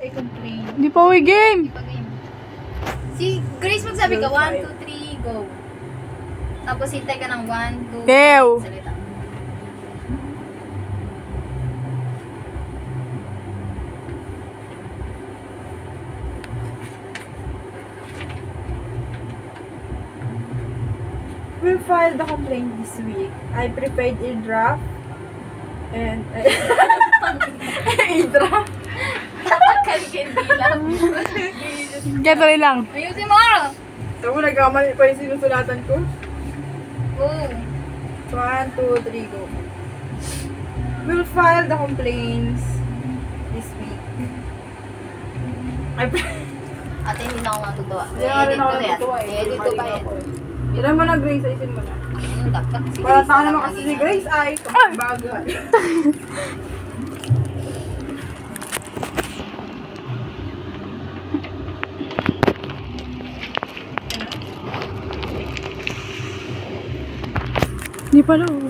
I complain. Hindi pa uwi game. Hindi pa game. Si Grace magsabi ka, 1, 2, 3, go. Tapos hintay ka ng 1, 2, Ew. salita. We filed a complaint this week. I prepared a draft and a draft. Kalikendi lang. Gato'y lang. Ayusin mo! Ito mo, nagkamali pa yung sinusulatan ko. Go. 1, 2, 3, go. We'll file the complaints this week. Ate, hindi na ako matutuwa. Hindi na rin ako Edit natutuwa ko eh. yan. Edit ko ba yan? Ilan mo na, Grace? Ayusin mo na. Dapat si Para Grace taka na naman lang kasi si maging- Grace ay bagay. Hindi pala. Oh.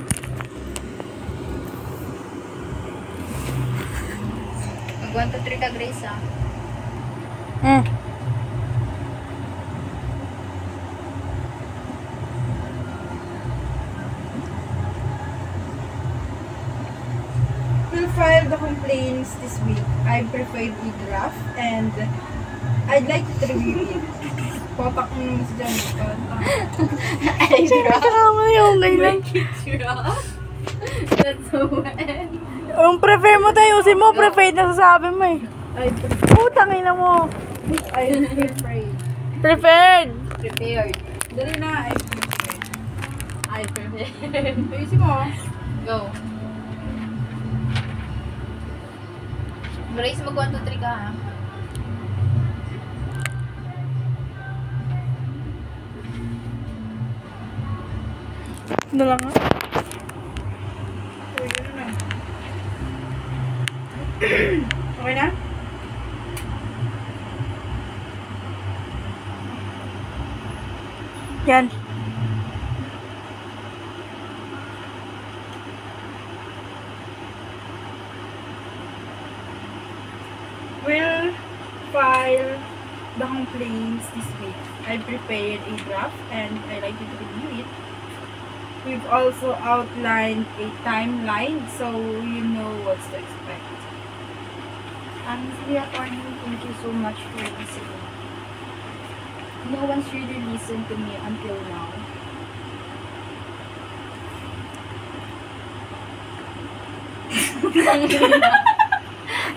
Mag 1, 2, 3 ka, Grace, ah. We'll file the complaints this week. I prepared a draft and I'd like to review it. Potak mo naman si Jan. Ay, drop. Kasama yung lang. Drop. That's so bad. Yung prefer mo tayo, usin mo, prepared na sasabi mo eh. I Putang ina mo. prepared. Prepared. Prepared. Dali na, I prepared. I prepared. Ayusin mo. Go. Grace, mag 1, 2, 3 ka, ha? Ano lang nga? Uy, yun na. Okay na? Yan. We'll file the complaints this week. I prepared a draft and I like you to review it. We've also outlined a timeline so you know what to expect. Honestly, attorney, thank you so much for listening. No one's really listened to me until now.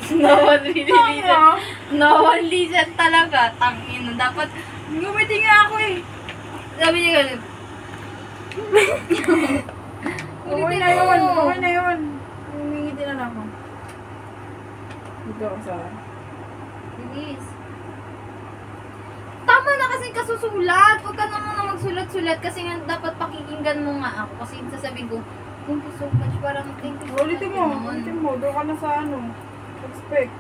No one really listened. No one listened talaga. Tangina. Dapat, Gumiti nga ako eh. sabi niya ganun. Okay na yun. Okay na yun. Humingiti na lang ako. Dito ako sa... Bilis. Tama na kasi kasusulat. Huwag ka naman na magsulat-sulat kasi nga dapat pakikinggan mo nga ako. Kasi sasabihin ko, thank you so much. Parang thank you so much. Ulitin mo. Ulitin mo. Doon ka na sa ano. Expect.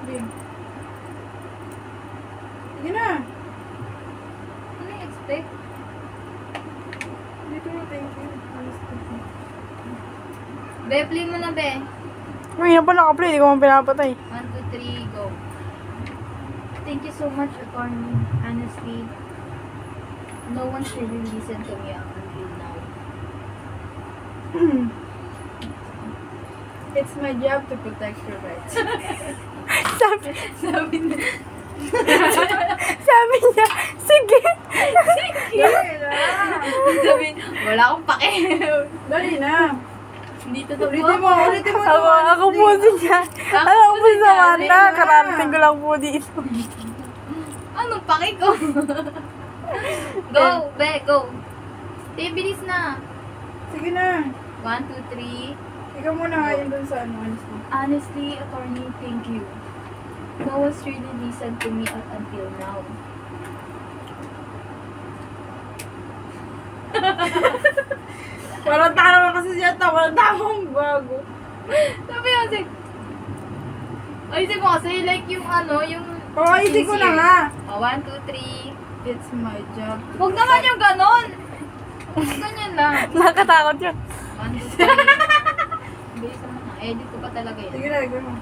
Sige. Sige na. Ano yung expect? Dito na. Thank you. Be, play mo na, be. Uy, yan pa naka-play. Hindi ko man pinapatay. 1, 2, 3, go. Thank you so much, attorney. Honestly, no one should really listen to me up until now. It's my job to protect your rights. Sabi na. Sabi niya, sige. Sabi, wala akong pake. Dali na. Dito to Ulitin mo. Ulitin mo. Ako po siya. Ano po sa Wanda? Kararating ko lang po dito. Anong pake ko? Go, be, go. Te, bilis na. Sige na. 1, 2, 3. Ikaw muna ngayon dun sa ano. Honestly, attorney, thank you. No one's really listened to me up until now. Walang tama kasi siya. Walang tamang bago. Sabi kasi, ayusin mo kasi, like yung ano, yung... Oo, isip ko na nga. 1, 2, 3. It's my job. Huwag naman yung ganon. Ganyan lang. Nakatakot yun. 1, 2, 3. Bilis naman na. Edit ko pa talaga yan. Sige na, gawin mo.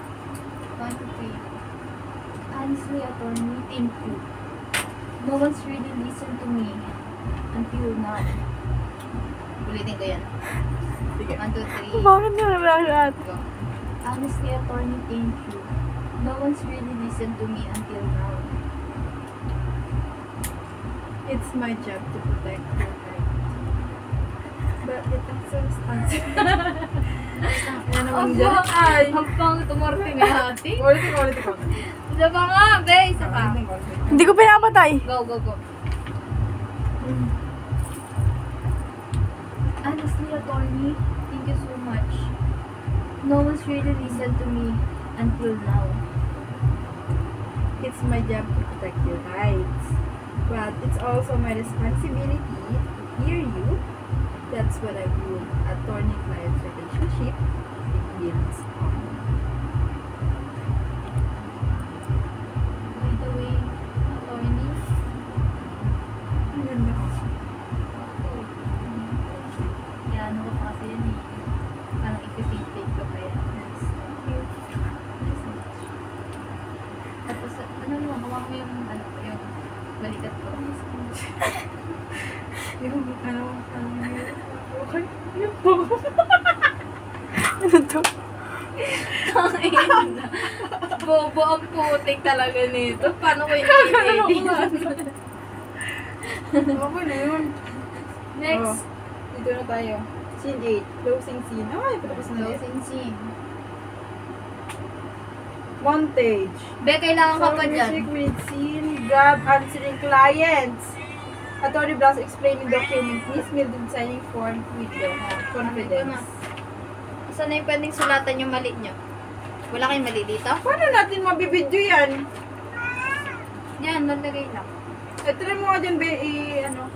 1, 2, 3. Honestly, attorney, thank you. No one's really listened to me until now. Ulitin ko yan. Sige. 1, 2, 3. Bakit na lahat? Go. Honestly, attorney, thank you. No one's really listened to me until now. It's my job to protect your right. But it exhausts. Yan naman dyan. Ay! Ang pang tumorte ni ate. Ulitin ko. Isa pa nga, be. Isa pa. Hindi ko pinapatay. Go, go, go. Honestly, attorney, thank you so much. No one's really listened to me until now. It's my job to protect your rights. But it's also my responsibility to hear you. That's what I do. Attorney-client relationship. It builds on. By the way, attorney, Ang ganda ko. kaya ano ka pa kasi yan eh. Parang ipipipig ka pa yan. Tapos, ano mo, hawak mo yung, ano, yung balikat ko. Yung okay. Yung po. Ano to? Bobo ang putik talaga nito. Paano ko i-edit? Okay na yun. Next. Dito na tayo. Scene 8. Closing scene. Ay, patapos na yun. Closing scene. Montage. Be, kailangan ka pa dyan. Music with scene. Grab answering clients. Attorney Blas explaining document. Miss Mildred signing form with the confidence. Saan na yung pwedeng sulatan yung mali nyo? Wala kayong mali dito? Paano natin mabibidyo yan? Yan, nalagay lang. Try mo nga dyan, be, ano,